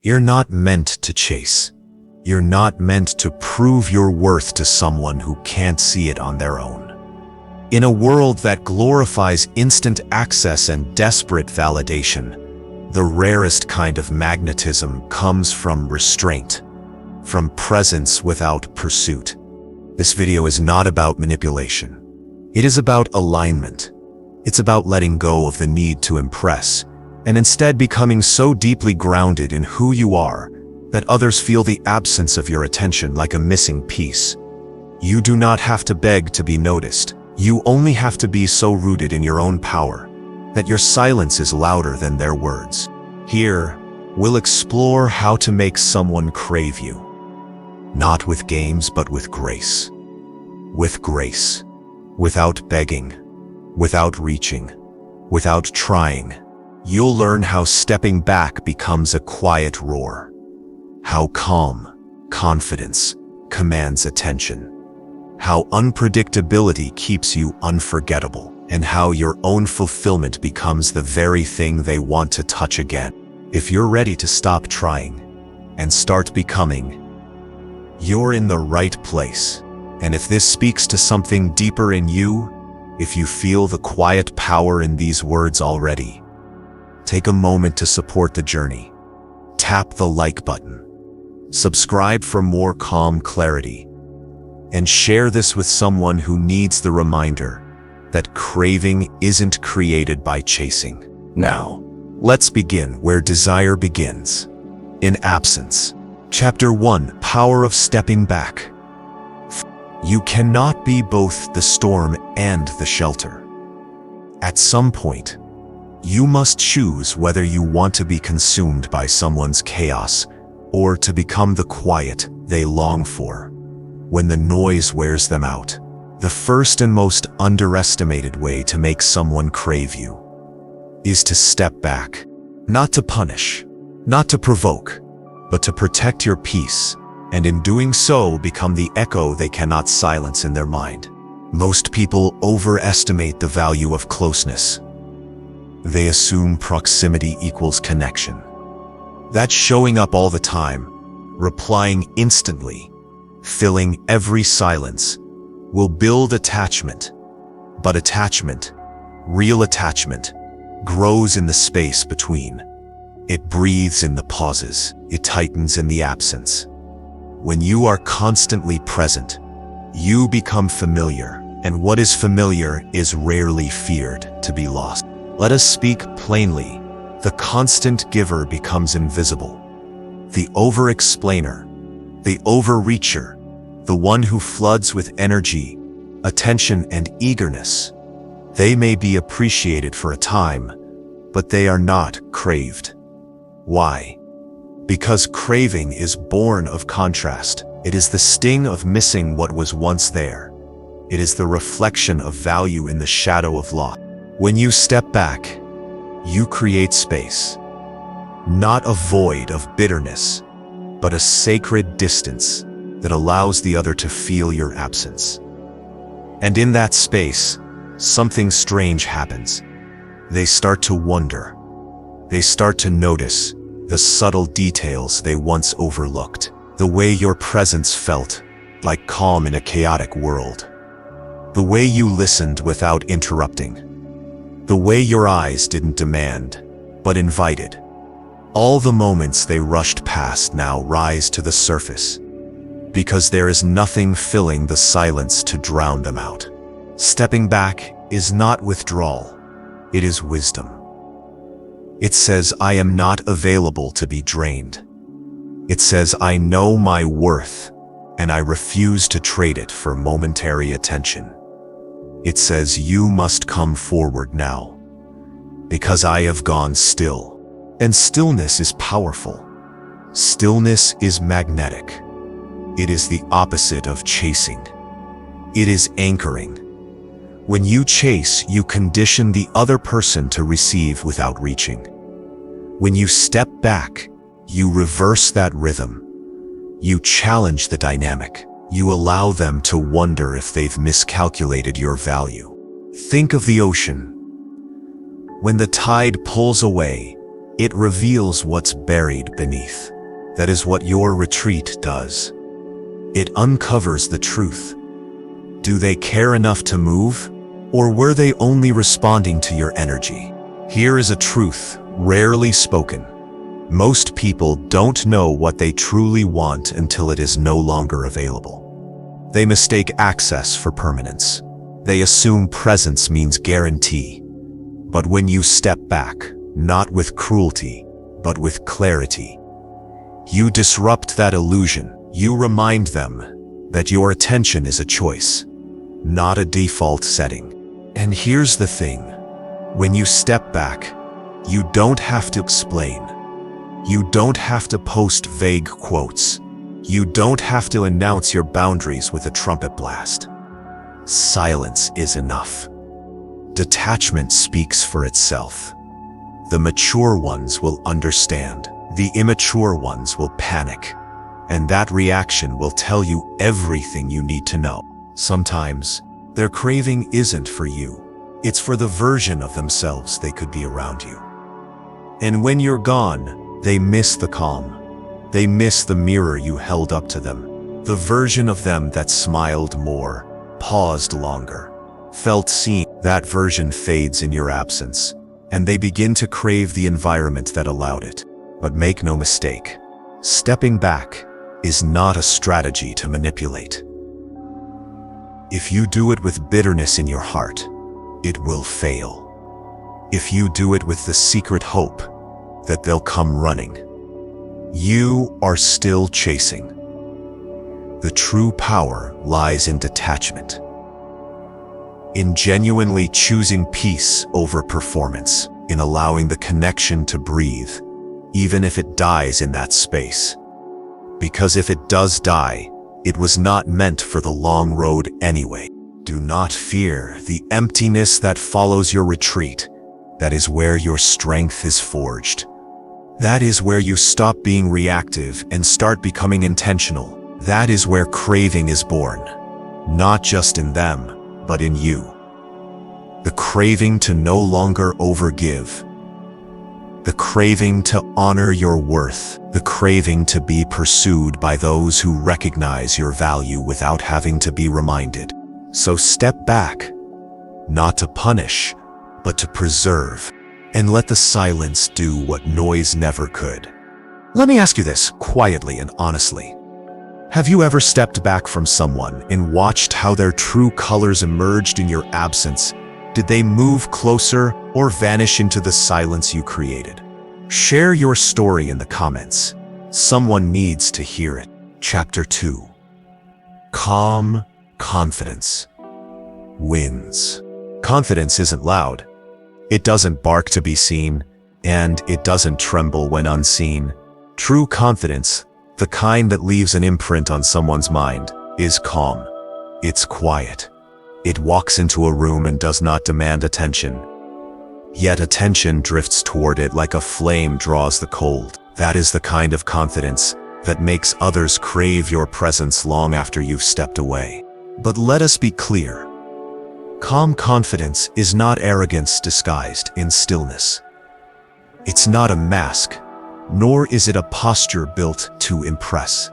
You're not meant to chase. You're not meant to prove your worth to someone who can't see it on their own. In a world that glorifies instant access and desperate validation, the rarest kind of magnetism comes from restraint, from presence without pursuit. This video is not about manipulation. It is about alignment. It's about letting go of the need to impress, and instead becoming so deeply grounded in who you are that others feel the absence of your attention like a missing piece. You do not have to beg to be noticed. You only have to be so rooted in your own power that your silence is louder than their words. Here, we'll explore how to make someone crave you. Not with games, but with grace. With grace. Without begging. Without reaching. Without trying. You'll learn how stepping back becomes a quiet roar. How calm, confidence, commands attention. How unpredictability keeps you unforgettable. And how your own fulfillment becomes the very thing they want to touch again. If you're ready to stop trying and start becoming, you're in the right place. And if this speaks to something deeper in you, if you feel the quiet power in these words already, take a moment to support the journey. Tap the like button. Subscribe for more calm clarity. And share this with someone who needs the reminder that craving isn't created by chasing. Now, let's begin where desire begins. In absence. Chapter 1, Power of Stepping Back. You cannot be both the storm and the shelter. At some point, you must choose whether you want to be consumed by someone's chaos or to become the quiet they long for when the noise wears them out. The first and most underestimated way to make someone crave you is to step back. Not to punish, not to provoke, but to protect your peace, and in doing so become the echo they cannot silence in their mind. Most people overestimate the value of closeness. They assume proximity equals connection. That's showing up all the time, replying instantly, filling every silence, will build attachment. But attachment, real attachment, grows in the space between. It breathes in the pauses. It tightens in the absence. When you are constantly present, you become familiar, and what is familiar is rarely feared to be lost. Let us speak plainly. The constant giver becomes invisible. The over-explainer, the overreacher, the one who floods with energy, attention, and eagerness. They may be appreciated for a time, but they are not craved. Why? Because craving is born of contrast. It is the sting of missing what was once there. It is the reflection of value in the shadow of loss. When you step back, you create space. Not a void of bitterness, but a sacred distance that allows the other to feel your absence. And in that space, something strange happens. They start to wonder. They start to notice the subtle details they once overlooked. The way your presence felt like calm in a chaotic world. The way you listened without interrupting. The way your eyes didn't demand, but invited. All the moments they rushed past now rise to the surface, because there is nothing filling the silence to drown them out. Stepping back is not withdrawal, it is wisdom. It says, I am not available to be drained. It says, I know my worth, and I refuse to trade it for momentary attention. It says, you must come forward now, because I have gone still. And stillness is powerful. Stillness is magnetic. It is the opposite of chasing. It is anchoring. When you chase, you condition the other person to receive without reaching. When you step back, you reverse that rhythm. You challenge the dynamic. You allow them to wonder if they've miscalculated your value. Think of the ocean. When the tide pulls away, it reveals what's buried beneath. That is what your retreat does. It uncovers the truth. Do they care enough to move? Or were they only responding to your energy? Here is a truth, rarely spoken. Most people don't know what they truly want until it is no longer available. They mistake access for permanence. They assume presence means guarantee. But when you step back, not with cruelty, but with clarity, you disrupt that illusion. You remind them that your attention is a choice, not a default setting. And here's the thing. When you step back, you don't have to explain. You don't have to post vague quotes. You don't have to announce your boundaries with a trumpet blast. Silence is enough. Detachment speaks for itself. The mature ones will understand. The immature ones will panic. And that reaction will tell you everything you need to know. Sometimes, their craving isn't for you. It's for the version of themselves they could be around you. And when you're gone, they miss the calm. They miss the mirror you held up to them. The version of them that smiled more, paused longer, felt seen. That version fades in your absence, and they begin to crave the environment that allowed it. But make no mistake, stepping back is not a strategy to manipulate. If you do it with bitterness in your heart, it will fail. If you do it with the secret hope that they'll come running, you are still chasing. The true power lies in detachment, in genuinely choosing peace over performance, in allowing the connection to breathe, even if it dies in that space. Because if it does die, it was not meant for the long road anyway. Do not fear the emptiness that follows your retreat. That is where your strength is forged. That is where you stop being reactive and start becoming intentional. That is where craving is born. Not just in them, but in you. The craving to no longer overgive. The craving to honor your worth. The craving to be pursued by those who recognize your value without having to be reminded. So step back, not to punish, but to preserve, and let the silence do what noise never could. Let me ask you this quietly and honestly. Have you ever stepped back from someone and watched how their true colors emerged in your absence? Did they move closer or vanish into the silence you created? Share your story in the comments. Someone needs to hear it. Chapter 2. Calm confidence wins. Confidence isn't loud. It doesn't bark to be seen, and it doesn't tremble when unseen. True confidence, the kind that leaves an imprint on someone's mind, is calm. It's quiet. It walks into a room and does not demand attention. Yet attention drifts toward it like a flame draws the cold. That is the kind of confidence that makes others crave your presence long after you've stepped away. But let us be clear. Calm confidence is not arrogance disguised in stillness. It's not a mask, nor is it a posture built to impress.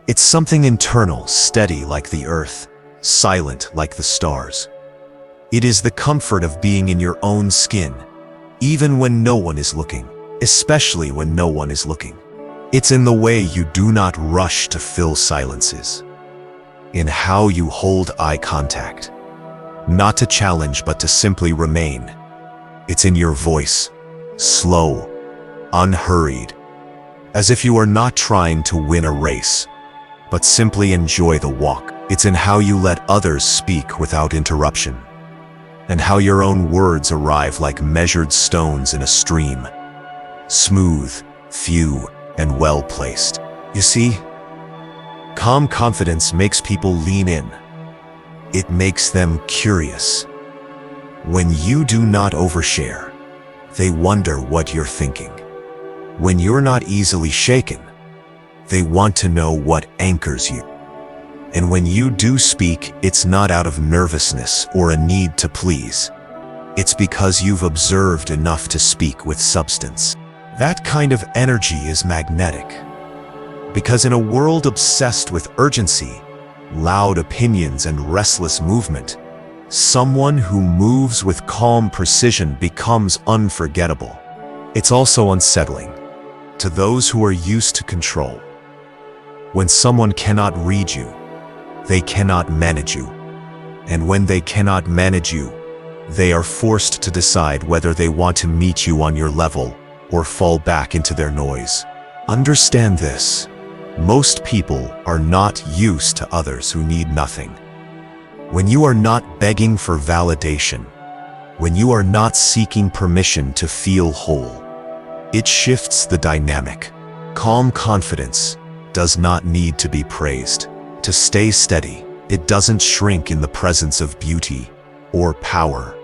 It's something internal, steady like the earth, silent like the stars. It is the comfort of being in your own skin, even when no one is looking, especially when no one is looking. It's in the way you do not rush to fill silences, in how you hold eye contact, not to challenge but to simply remain. It's in your voice, slow, unhurried, as if you are not trying to win a race, but simply enjoy the walk. It's in how you let others speak without interruption, and how your own words arrive like measured stones in a stream, smooth, few, and well-placed. You see, calm confidence makes people lean in. It makes them curious. When you do not overshare, they wonder what you're thinking. When you're not easily shaken, they want to know what anchors you. And when you do speak, it's not out of nervousness or a need to please. It's because you've observed enough to speak with substance. That kind of energy is magnetic. Because in a world obsessed with urgency, loud opinions, and restless movement, someone who moves with calm precision becomes unforgettable. It's also unsettling to those who are used to control. When someone cannot read you, they cannot manage you. And when they cannot manage you, they are forced to decide whether they want to meet you on your level or fall back into their noise. Understand this. Most people are not used to others who need nothing. When you are not begging for validation, when you are not seeking permission to feel whole, it shifts the dynamic. Calm confidence does not need to be praised. To stay steady, it doesn't shrink in the presence of beauty, or power,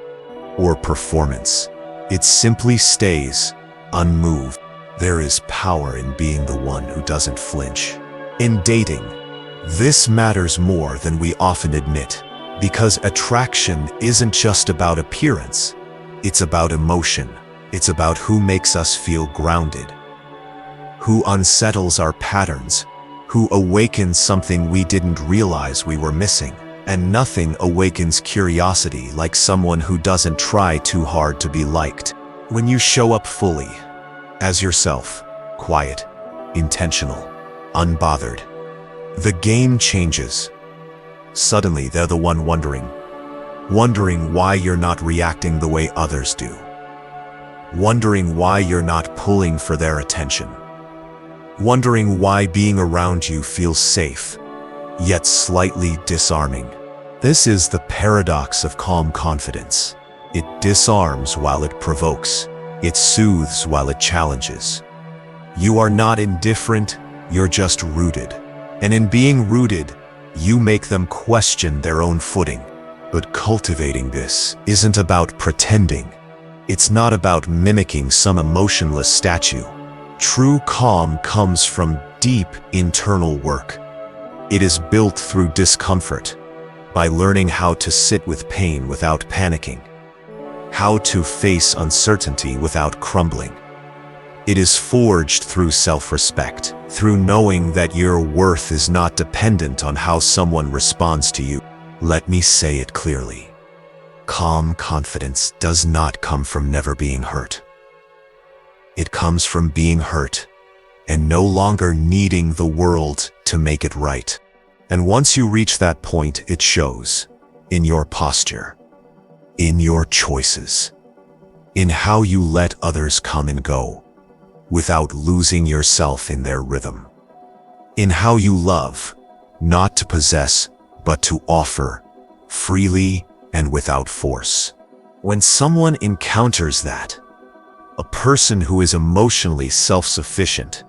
or performance. It simply stays unmoved. There is power in being the one who doesn't flinch. In dating, this matters more than we often admit, because attraction isn't just about appearance. It's about emotion. It's about who makes us feel grounded, who unsettles our patterns, who awakens something we didn't realize we were missing. And nothing awakens curiosity like someone who doesn't try too hard to be liked. When you show up fully, as yourself, quiet, intentional, unbothered, the game changes. Suddenly they're the one wondering why you're not reacting the way others do. Wondering why you're not pulling for their attention. Wondering why being around you feels safe, yet slightly disarming. This is the paradox of calm confidence. It disarms while it provokes. It soothes while it challenges. You are not indifferent, you're just rooted. And in being rooted, you make them question their own footing. But cultivating this isn't about pretending. It's not about mimicking some emotionless statue. True calm comes from deep internal work. It is built through discomfort, by learning how to sit with pain without panicking, how to face uncertainty without crumbling. It is forged through self-respect, through knowing that your worth is not dependent on how someone responds to you. Let me say it clearly. Calm confidence does not come from never being hurt. It comes from being hurt and no longer needing the world to make it right. And once you reach that point, it shows in your posture, in your choices, in how you let others come and go without losing yourself in their rhythm, in how you love, not to possess, but to offer freely and without force. When someone encounters that, a person who is emotionally self-sufficient,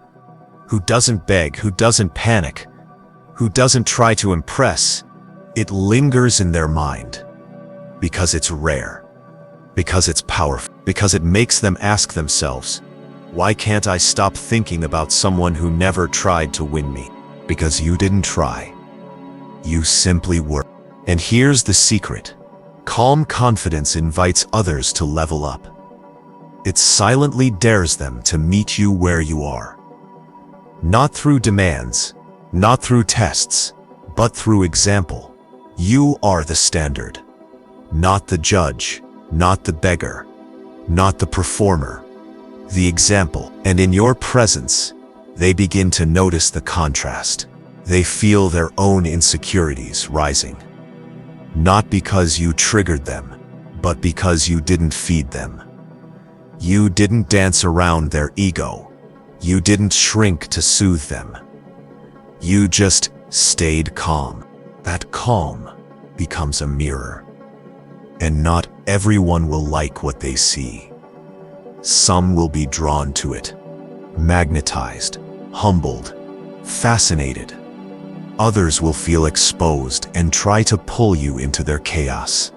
who doesn't beg, who doesn't panic, who doesn't try to impress, it lingers in their mind because it's rare, because it's powerful, because it makes them ask themselves, why can't I stop thinking about someone who never tried to win me? Because you didn't try. You simply were. And here's the secret. Calm confidence invites others to level up. It silently dares them to meet you where you are. Not through demands, not through tests, but through example. You are the standard, not the judge, not the beggar, not the performer, the example. And in your presence, they begin to notice the contrast. They feel their own insecurities rising. Not because you triggered them, but because you didn't feed them. You didn't dance around their ego. You didn't shrink to soothe them. You just stayed calm. That calm becomes a mirror. And not everyone will like what they see. Some will be drawn to it, magnetized, humbled, fascinated. Others will feel exposed and try to pull you into their chaos.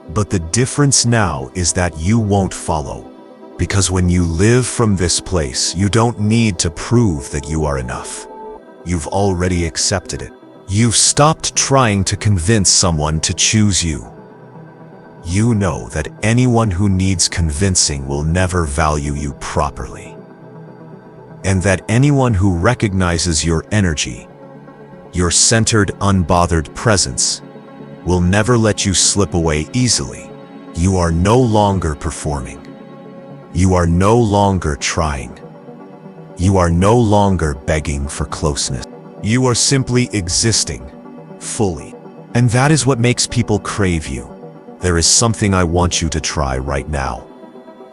But the difference now is that you won't follow. Because when you live from this place, you don't need to prove that you are enough. You've already accepted it. You've stopped trying to convince someone to choose you. You know that anyone who needs convincing will never value you properly. and that anyone who recognizes your energy, your centered, unbothered presence, will never let you slip away easily. You are no longer performing. You are no longer trying. You are no longer begging for closeness. You are simply existing, fully. And that is what makes people crave you. There is something I want you to try right now.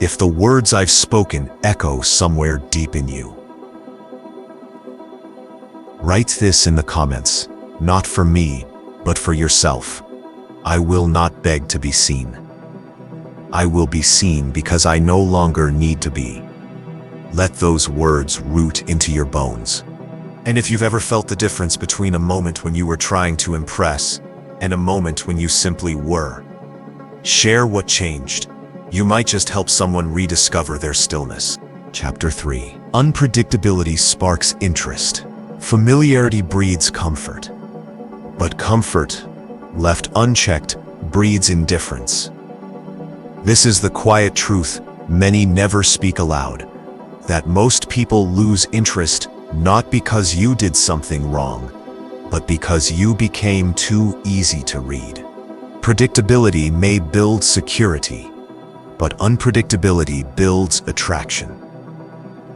If the words I've spoken echo somewhere deep in you, write this in the comments, not for me, but for yourself. I will not beg to be seen. I will be seen because I no longer need to be. Let those words root into your bones. And if you've ever felt the difference between a moment when you were trying to impress and a moment when you simply were, share what changed. You might just help someone rediscover their stillness. Chapter 3. Unpredictability sparks interest. Familiarity breeds comfort. But comfort, left unchecked, breeds indifference. This is the quiet truth many never speak aloud, that most people lose interest not because you did something wrong, but because you became too easy to read. Predictability may build security, but unpredictability builds attraction.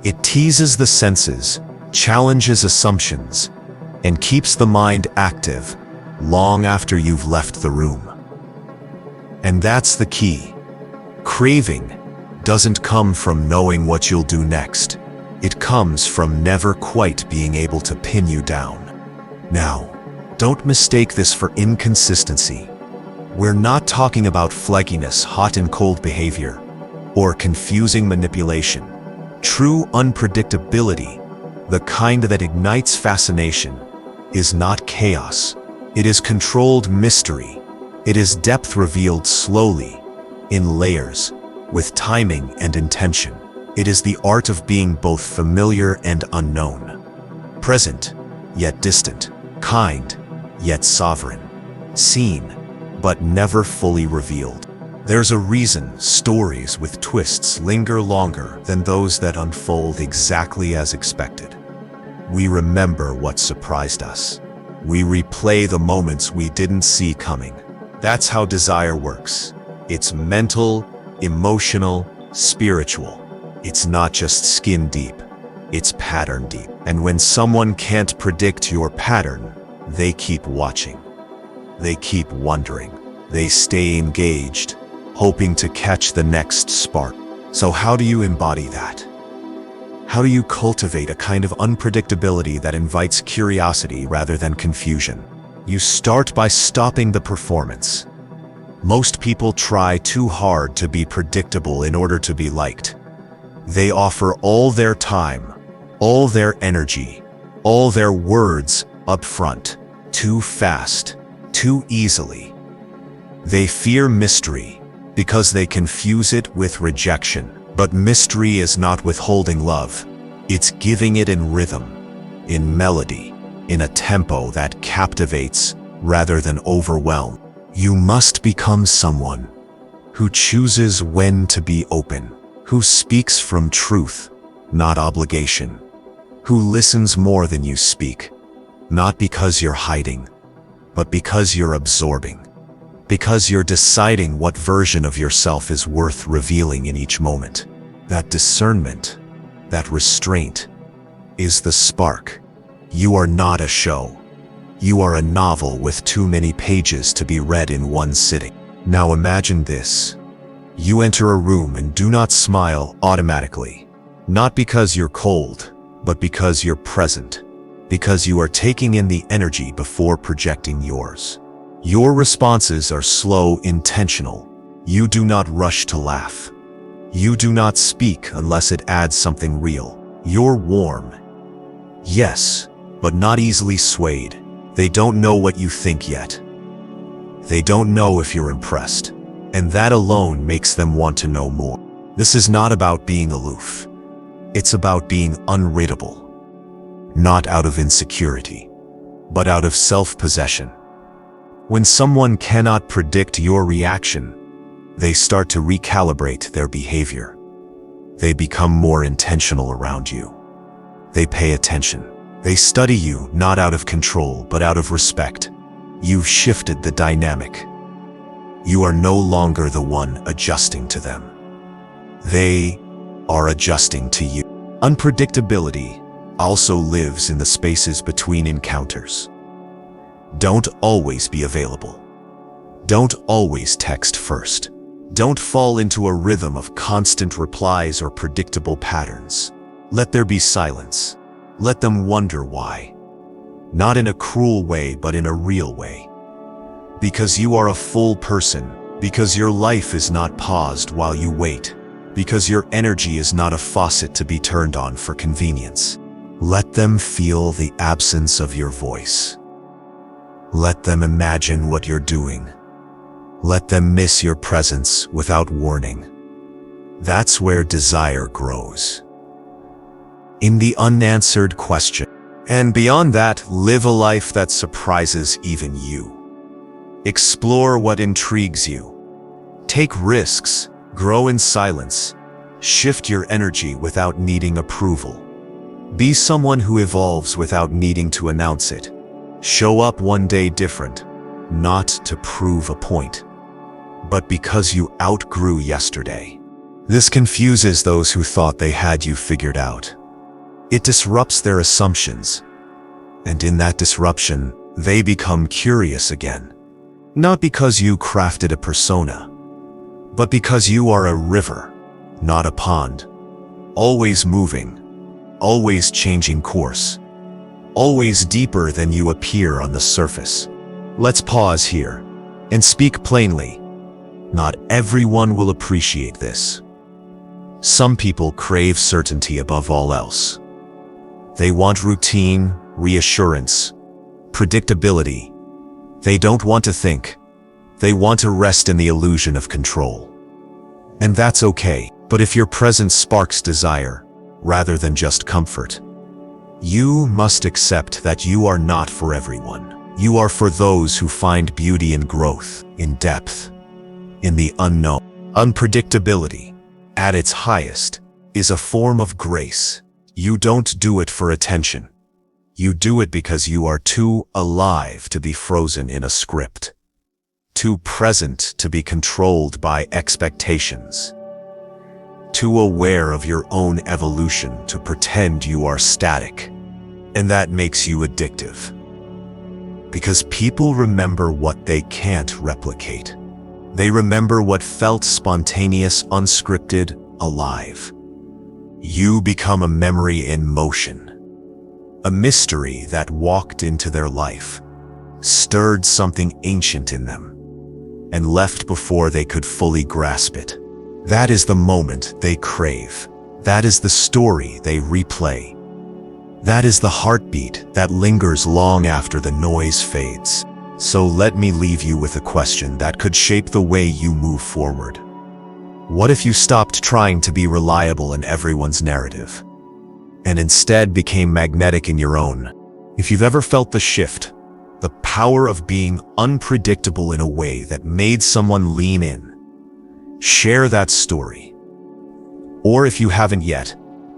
It teases the senses, challenges assumptions, and keeps the mind active long after you've left the room. And that's the key. Craving doesn't come from knowing what you'll do next. It comes from never quite being able to pin you down. Now, don't mistake this for inconsistency. We're not talking about flakiness, hot and cold behavior, or confusing manipulation. True unpredictability, the kind that ignites fascination, is not chaos. It is controlled mystery. It is depth revealed slowly, in layers, with timing and intention. It is the art of being both familiar and unknown. Present, yet distant. Kind, yet sovereign. Seen, but never fully revealed. There's a reason stories with twists linger longer than those that unfold exactly as expected. We remember what surprised us. We replay the moments we didn't see coming. That's how desire works. It's mental, emotional, spiritual. It's not just skin deep, it's pattern deep. And when someone can't predict your pattern, they keep watching. They keep wondering. They stay engaged, hoping to catch the next spark. So how do you embody that? How do you cultivate a kind of unpredictability that invites curiosity rather than confusion? You start by stopping the performance. Most people try too hard to be predictable in order to be liked. They offer all their time, all their energy, all their words up front, too fast, too easily. They fear mystery because they confuse it with rejection. But mystery is not withholding love. It's giving it in rhythm, in melody, in a tempo that captivates rather than overwhelm. You must become someone who chooses when to be open, who speaks from truth, not obligation, who listens more than you speak, not because you're hiding, but because you're absorbing, because you're deciding what version of yourself is worth revealing in each moment. That discernment, that restraint, is the spark. You are not a show. You are a novel with too many pages to be read in one sitting. Now imagine this. You enter a room and do not smile automatically. Not because you're cold, but because you're present. Because you are taking in the energy before projecting yours. Your responses are slow, intentional. You do not rush to laugh. You do not speak unless it adds something real. You're warm. Yes, but not easily swayed. They don't know what you think yet. They don't know if you're impressed. And that alone makes them want to know more. This is not about being aloof. It's about being unreadable. Not out of insecurity, but out of self-possession. When someone cannot predict your reaction, they start to recalibrate their behavior. They become more intentional around you. They pay attention. They study you, not out of control, but out of respect. You've shifted the dynamic. You are no longer the one adjusting to them. They are adjusting to you. Unpredictability also lives in the spaces between encounters. Don't always be available. Don't always text first. Don't fall into a rhythm of constant replies or predictable patterns. Let there be silence. Let them wonder why. Not in a cruel way, but in a real way. Because you are a full person. Because your life is not paused while you wait. Because your energy is not a faucet to be turned on for convenience. Let them feel the absence of your voice. Let them imagine what you're doing. Let them miss your presence without warning. That's where desire grows. In the unanswered question. And beyond that, live a life that surprises even you. Explore what intrigues you. Take risks, grow in silence, shift your energy without needing approval. Be someone who evolves without needing to announce it. Show up one day different, not to prove a point, but because you outgrew yesterday. This confuses those who thought they had you figured out. It disrupts their assumptions, and in that disruption, they become curious again. Not because you crafted a persona, but because you are a river, not a pond. Always moving, always changing course, always deeper than you appear on the surface. Let's pause here and speak plainly. Not everyone will appreciate this. Some people crave certainty above all else. They want routine, reassurance, predictability. They don't want to think. They want to rest in the illusion of control. And that's okay, but if your presence sparks desire, rather than just comfort, you must accept that you are not for everyone. You are for those who find beauty in growth, in depth, in the unknown. Unpredictability, at its highest, is a form of grace. You don't do it for attention. You do it because you are too alive to be frozen in a script. Too present to be controlled by expectations. Too aware of your own evolution to pretend you are static. And that makes you addictive. Because people remember what they can't replicate. They remember what felt spontaneous, unscripted, alive. You become a memory in motion. A mystery that walked into their life, stirred something ancient in them, and left before they could fully grasp it. That is the moment they crave. That is the story they replay. That is the heartbeat that lingers long after the noise fades. So let me leave you with a question that could shape the way you move forward. What if you stopped trying to be reliable in everyone's narrative, and instead became magnetic in your own? If you've ever felt the shift, the power of being unpredictable in a way that made someone lean in, share that story. Or if you haven't yet,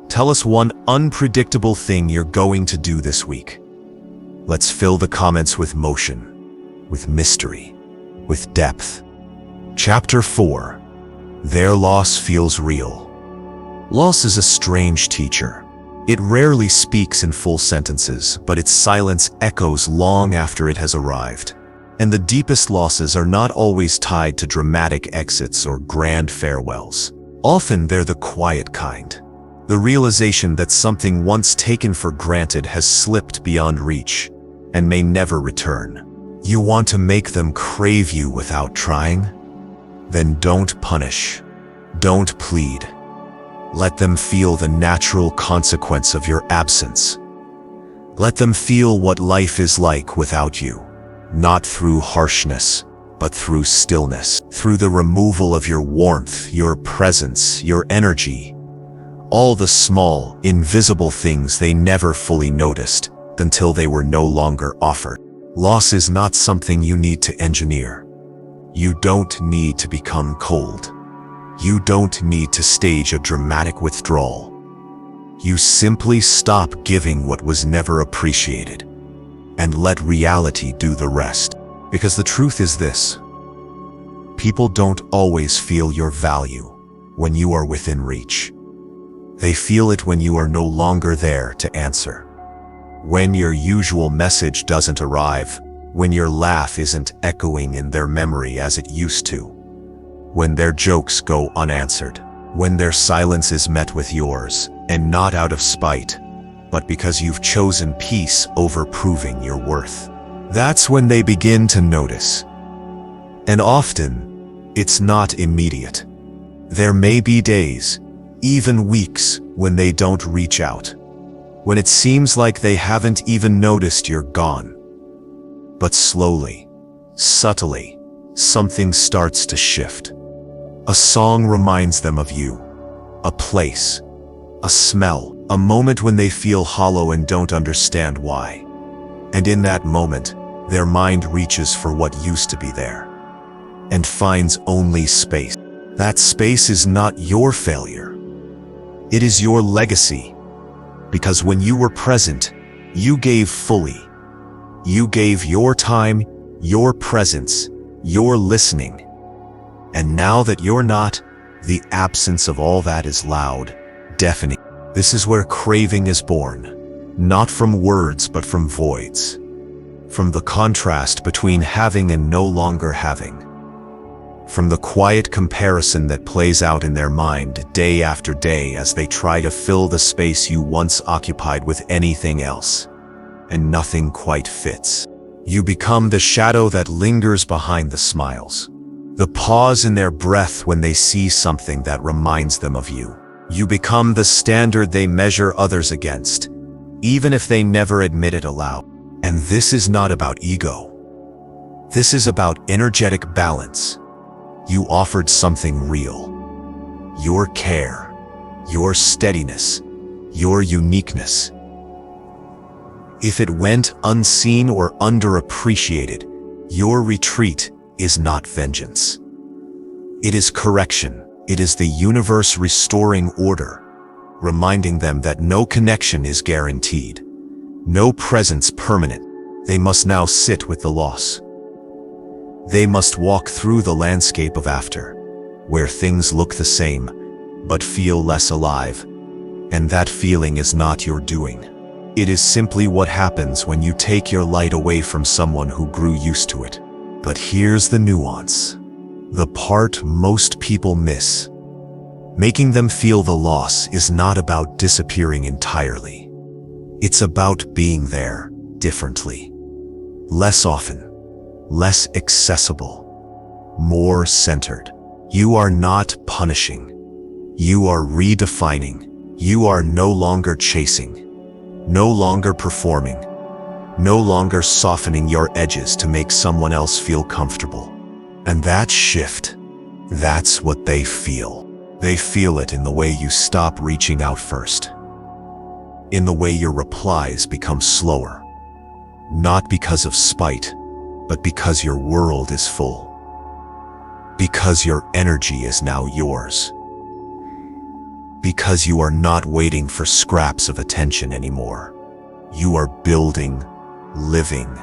tell us one unpredictable thing you're going to do this week. Let's fill the comments with motion, with mystery, with depth. Chapter 4. Their loss feels real. Loss is a strange teacher. It rarely speaks in full sentences, but its silence echoes long after it has arrived. And the deepest losses are not always tied to dramatic exits or grand farewells. Often they're the quiet kind. The realization that something once taken for granted has slipped beyond reach and may never return. You want to make them crave you without trying? Then don't punish. Don't plead. Let them feel the natural consequence of your absence. Let them feel what life is like without you, not through harshness, but through stillness, through the removal of your warmth, your presence, your energy, all the small, invisible things they never fully noticed until they were no longer offered. Loss is not something you need to engineer. You don't need to become cold. You don't need to stage a dramatic withdrawal. You simply stop giving what was never appreciated and let reality do the rest. Because the truth is this: people don't always feel your value when you are within reach. They feel it when you are no longer there to answer. When your usual message doesn't arrive, when your laugh isn't echoing in their memory as it used to, when their jokes go unanswered, when their silence is met with yours, and not out of spite, but because you've chosen peace over proving your worth. That's when they begin to notice. And often, it's not immediate. There may be days, even weeks, when they don't reach out, when it seems like they haven't even noticed you're gone. But slowly, subtly, something starts to shift. A song reminds them of you, a place, a smell, a moment when they feel hollow and don't understand why. And in that moment, their mind reaches for what used to be there and finds only space. That space is not your failure. It is your legacy. Because when you were present, you gave fully. You gave your time, your presence, your listening. And now that you're not, the absence of all that is loud, deafening. This is where craving is born, not from words but from voids, from the contrast between having and no longer having, from the quiet comparison that plays out in their mind day after day as they try to fill the space you once occupied with anything else, and nothing quite fits. You become the shadow that lingers behind the smiles, the pause in their breath when they see something that reminds them of you. You become the standard they measure others against, even if they never admit it aloud. And this is not about ego. This is about energetic balance. You offered something real. Your care, your steadiness, your uniqueness. If it went unseen or underappreciated, your retreat is not vengeance. It is correction. It is the universe restoring order, reminding them that no connection is guaranteed, no presence permanent. They must now sit with the loss. They must walk through the landscape of after, where things look the same, but feel less alive. And that feeling is not your doing. It is simply what happens when you take your light away from someone who grew used to it. But here's the nuance, the part most people miss. Making them feel the loss is not about disappearing entirely. It's about being there differently, less often, less accessible, more centered. You are not punishing. You are redefining. You are no longer chasing, no longer performing, no longer softening your edges to make someone else feel comfortable. And that shift, that's what they feel. They feel it in the way you stop reaching out first, in the way your replies become slower, not because of spite, but because your world is full, because your energy is now yours, because you are not waiting for scraps of attention anymore. You are building, living,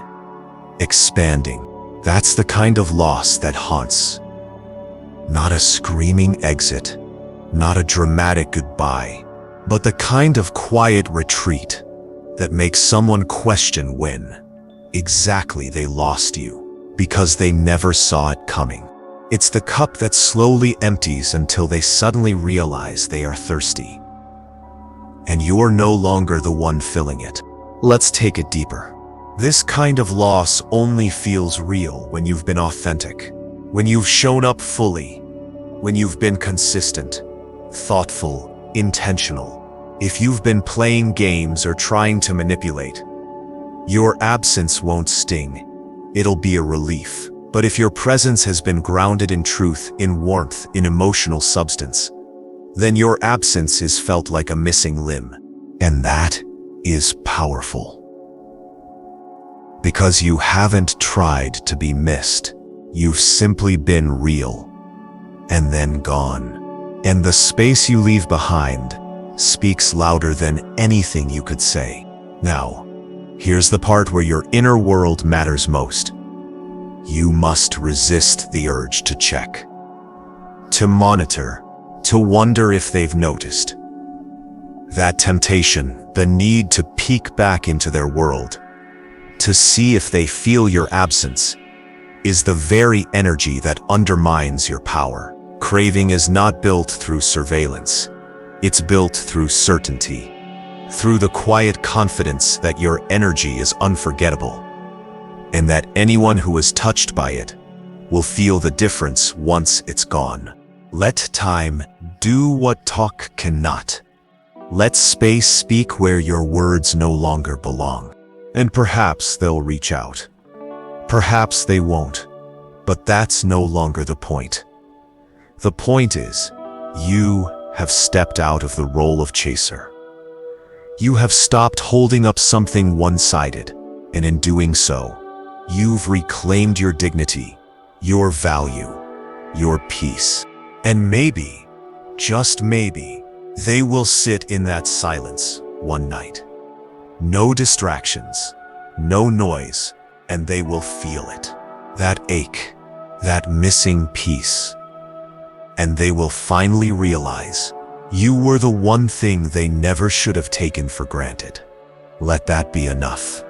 expanding. That's the kind of loss that haunts. Not a screaming exit, not a dramatic goodbye, but the kind of quiet retreat that makes someone question when exactly they lost you, because they never saw it coming. It's the cup that slowly empties until they suddenly realize they are thirsty. And you're no longer the one filling it. Let's take it deeper. This kind of loss only feels real when you've been authentic, when you've shown up fully, when you've been consistent, thoughtful, intentional. If you've been playing games or trying to manipulate, your absence won't sting. It'll be a relief. But if your presence has been grounded in truth, in warmth, in emotional substance, then your absence is felt like a missing limb. And that is powerful. Because you haven't tried to be missed. You've simply been real, and then gone. And the space you leave behind, speaks louder than anything you could say. Now, here's the part where your inner world matters most. You must resist the urge to check, to monitor, to wonder if they've noticed. That temptation, the need to peek back into their world, to see if they feel your absence, is the very energy that undermines your power. Craving is not built through surveillance. It's built through certainty, through the quiet confidence that your energy is unforgettable, and that anyone who is touched by it will feel the difference once it's gone. Let time do what talk cannot. Let space speak where your words no longer belong. And perhaps they'll reach out. Perhaps they won't. But that's no longer the point. The point is, you have stepped out of the role of chaser. You have stopped holding up something one-sided, and in doing so, you've reclaimed your dignity, your value, your peace. And maybe, just maybe, they will sit in that silence one night. No distractions, no noise, and they will feel it. That ache, that missing piece. And they will finally realize you were the one thing they never should have taken for granted. Let that be enough.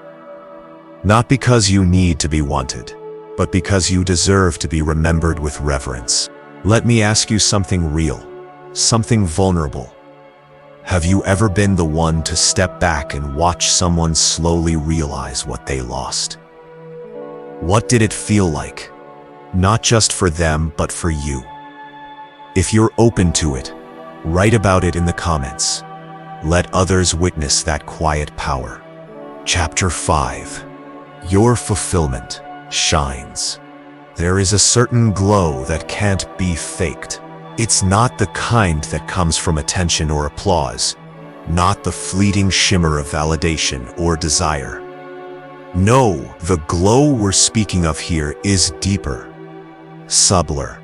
Not because you need to be wanted, but because you deserve to be remembered with reverence. Let me ask you something real, something vulnerable. Have you ever been the one to step back and watch someone slowly realize what they lost? What did it feel like? Not just for them, but for you. If you're open to it, write about it in the comments. Let others witness that quiet power. Chapter 5. Your fulfillment shines. There is a certain glow that can't be faked. It's not the kind that comes from attention or applause, not the fleeting shimmer of validation or desire. No, the glow we're speaking of here is deeper, subtler.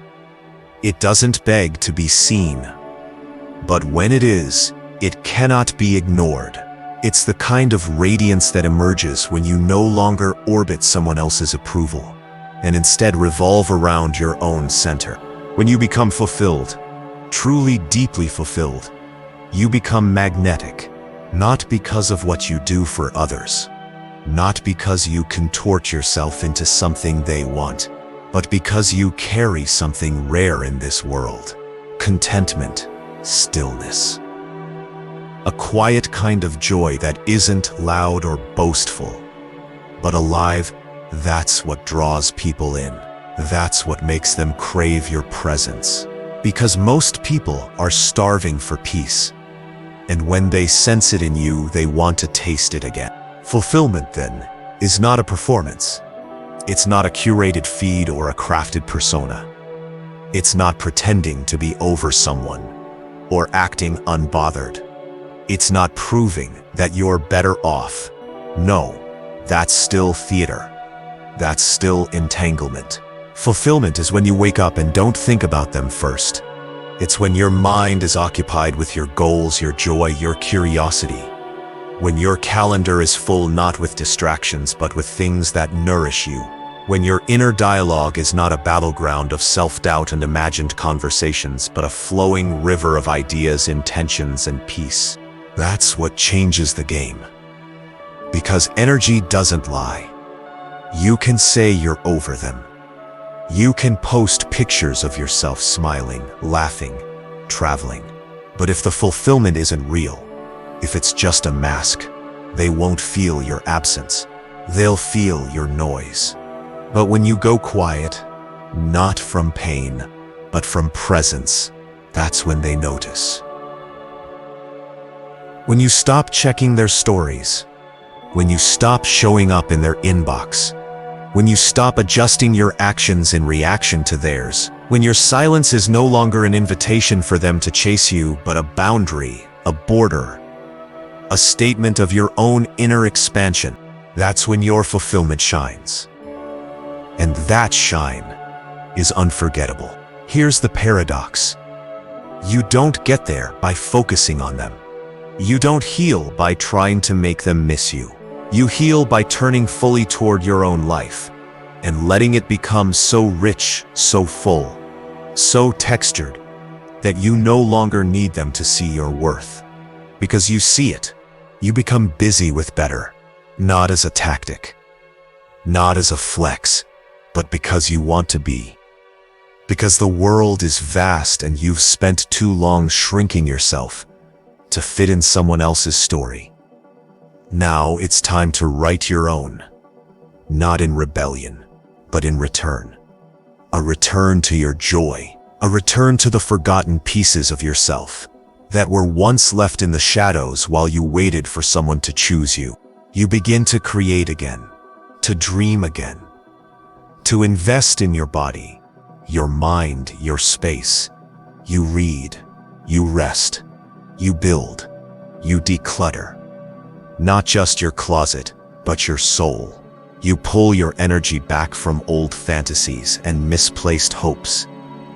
It doesn't beg to be seen, but when it is, it cannot be ignored. It's the kind of radiance that emerges when you no longer orbit someone else's approval, and instead revolve around your own center. When you become fulfilled, truly deeply fulfilled, you become magnetic, not because of what you do for others, not because you contort yourself into something they want, but because you carry something rare in this world: contentment, stillness. A quiet kind of joy that isn't loud or boastful, but alive. That's what draws people in. That's what makes them crave your presence. Because most people are starving for peace, and when they sense it in you, they want to taste it again. Fulfillment, then, is not a performance. It's not a curated feed or a crafted persona. It's not pretending to be over someone or acting unbothered. It's not proving that you're better off. No, that's still theater. That's still entanglement. Fulfillment is when you wake up and don't think about them first. It's when your mind is occupied with your goals, your joy, your curiosity. When your calendar is full not with distractions but with things that nourish you. When your inner dialogue is not a battleground of self-doubt and imagined conversations, but a flowing river of ideas, intentions, and peace. That's what changes the game. Because energy doesn't lie. You can say you're over them. You can post pictures of yourself smiling, laughing, traveling. But if the fulfillment isn't real, if it's just a mask, they won't feel your absence. They'll feel your noise. But when you go quiet, not from pain, but from presence, that's when they notice. When you stop checking their stories, when you stop showing up in their inbox, when you stop adjusting your actions in reaction to theirs, when your silence is no longer an invitation for them to chase you, but a boundary, a border, a statement of your own inner expansion, that's when your fulfillment shines. And that shine is unforgettable. Here's the paradox. You don't get there by focusing on them. You don't heal by trying to make them miss you. You heal by turning fully toward your own life and letting it become so rich, so full, so textured that you no longer need them to see your worth. Because you see it, you become busy with better, not as a tactic, not as a flex, but because you want to be. Because the world is vast and you've spent too long shrinking yourself to fit in someone else's story. Now it's time to write your own, not in rebellion, but in return. A return to your joy, a return to the forgotten pieces of yourself that were once left in the shadows while you waited for someone to choose you. You begin to create again, to dream again, to invest in your body, your mind, your space. You read, you rest, you build, you declutter. Not just your closet, but your soul. You pull your energy back from old fantasies and misplaced hopes,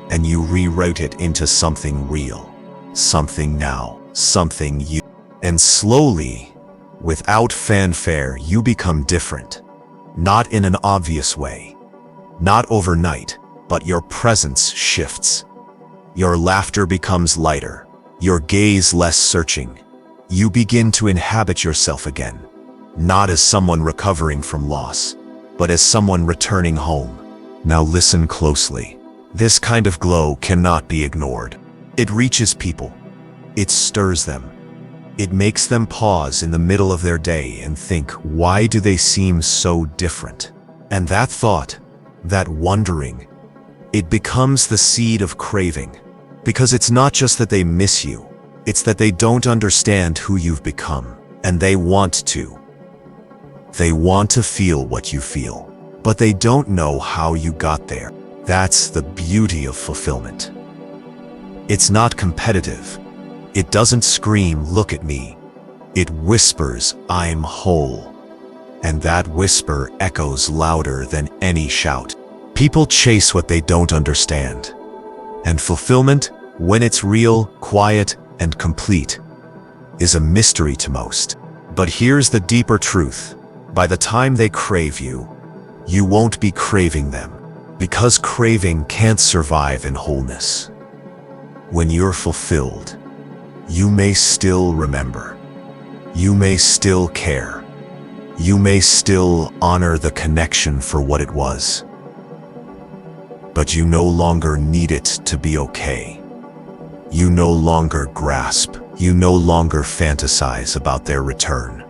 and you rewrite it into something real, something now, something you. And slowly, without fanfare, you become different. Not in an obvious way, not overnight, but your presence shifts. Your laughter becomes lighter, your gaze less searching. You begin to inhabit yourself again, not as someone recovering from loss, but as someone returning home. Now listen closely. This kind of glow cannot be ignored. It reaches people. It stirs them. It makes them pause in the middle of their day and think, why do they seem so different? And that thought, that wondering, it becomes the seed of craving. Because it's not just that they miss you, it's that they don't understand who you've become, and they want to. They want to feel what you feel, but they don't know how you got there. That's the beauty of fulfillment. It's not competitive. It doesn't scream, look at me. It whispers, I'm whole. And that whisper echoes louder than any shout. People chase what they don't understand. And fulfillment, when it's real, quiet, and complete, is a mystery to most. But here's the deeper truth. By the time they crave you, you won't be craving them. Because craving can't survive in wholeness. When you're fulfilled, you may still remember. You may still care. You may still honor the connection for what it was. But you no longer need it to be okay. You no longer grasp. You no longer fantasize about their return.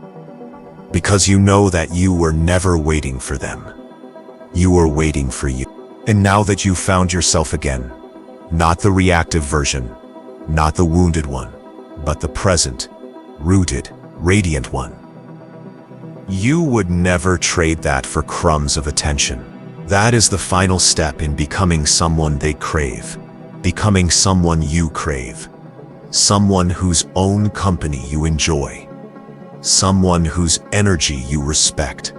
Because you know that you were never waiting for them. You were waiting for you. And now that you've found yourself again, not the reactive version, not the wounded one, but the present, rooted, radiant one, you would never trade that for crumbs of attention. That is the final step in becoming someone they crave, becoming someone you crave, someone whose own company you enjoy, someone whose energy you respect,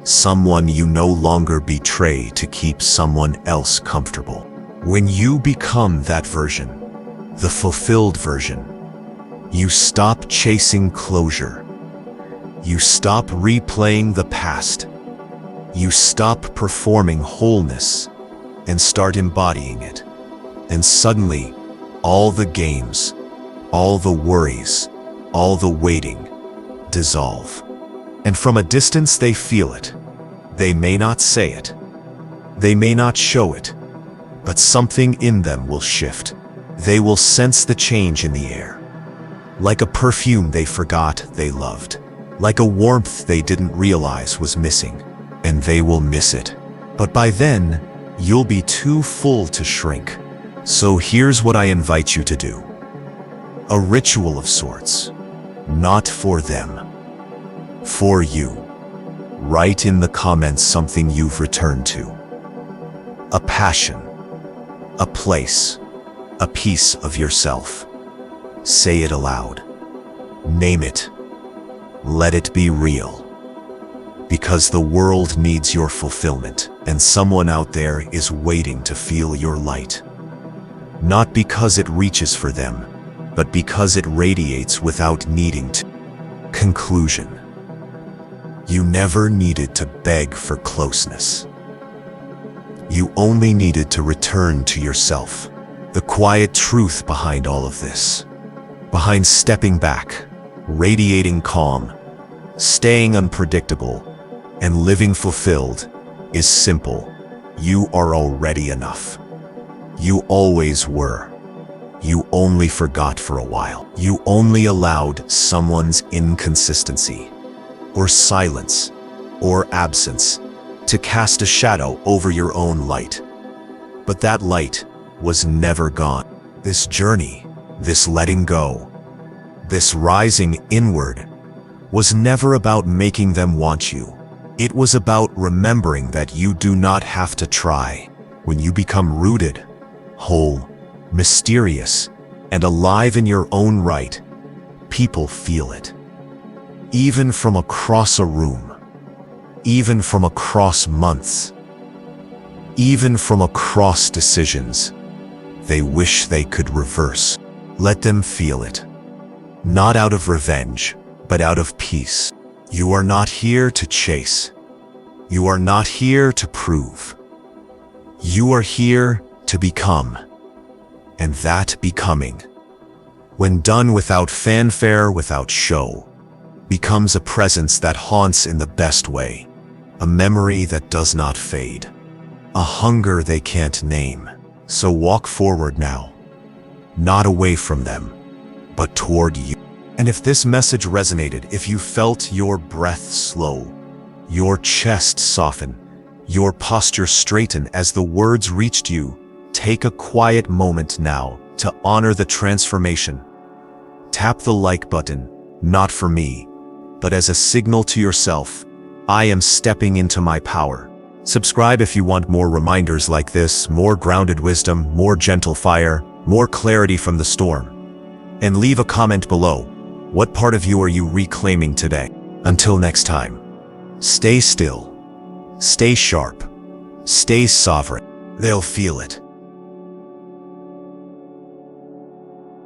someone you no longer betray to keep someone else comfortable. When you become that version, the fulfilled version, you stop chasing closure. You stop replaying the past. You stop performing wholeness and start embodying it. And suddenly, all the games, all the worries, all the waiting dissolve. And from a distance they feel it. They may not say it. They may not show it. But something in them will shift. They will sense the change in the air. Like a perfume they forgot they loved. Like a warmth they didn't realize was missing. And they will miss it. But by then, you'll be too full to shrink. So here's what I invite you to do. A ritual of sorts. Not for them. For you. Write in the comments something you've returned to. A passion. A place. A piece of yourself. Say it aloud. Name it. Let it be real. Because the world needs your fulfillment, and someone out there is waiting to feel your light. Not because it reaches for them, but because it radiates without needing to. Conclusion. You never needed to beg for closeness. You only needed to return to yourself. The quiet truth behind all of this, behind stepping back, radiating calm, staying unpredictable, and living fulfilled, is simple. You are already enough. You always were. You only forgot for a while. You only allowed someone's inconsistency, or silence, or absence, to cast a shadow over your own light. But that light was never gone. This journey, this letting go, this rising inward, was never about making them want you. It was about remembering that you do not have to try. When you become rooted, whole, mysterious, and alive in your own right, people feel it. Even from across a room, even from across months, even from across decisions, they wish they could reverse. Let them feel it. Not out of revenge, but out of peace. You are not here to chase. You are not here to prove. You are here to become. And that becoming, when done without fanfare, without show, becomes a presence that haunts in the best way, a memory that does not fade, a hunger they can't name. So walk forward now, not away from them, but toward you. And if this message resonated, if you felt your breath slow, your chest soften, your posture straighten as the words reached you, take a quiet moment now to honor the transformation. Tap the like button, not for me, but as a signal to yourself, I am stepping into my power. Subscribe if you want more reminders like this, more grounded wisdom, more gentle fire, more clarity from the storm. And leave a comment below. What part of you are you reclaiming today? Until next time, stay still, stay sharp, stay sovereign. They'll feel it.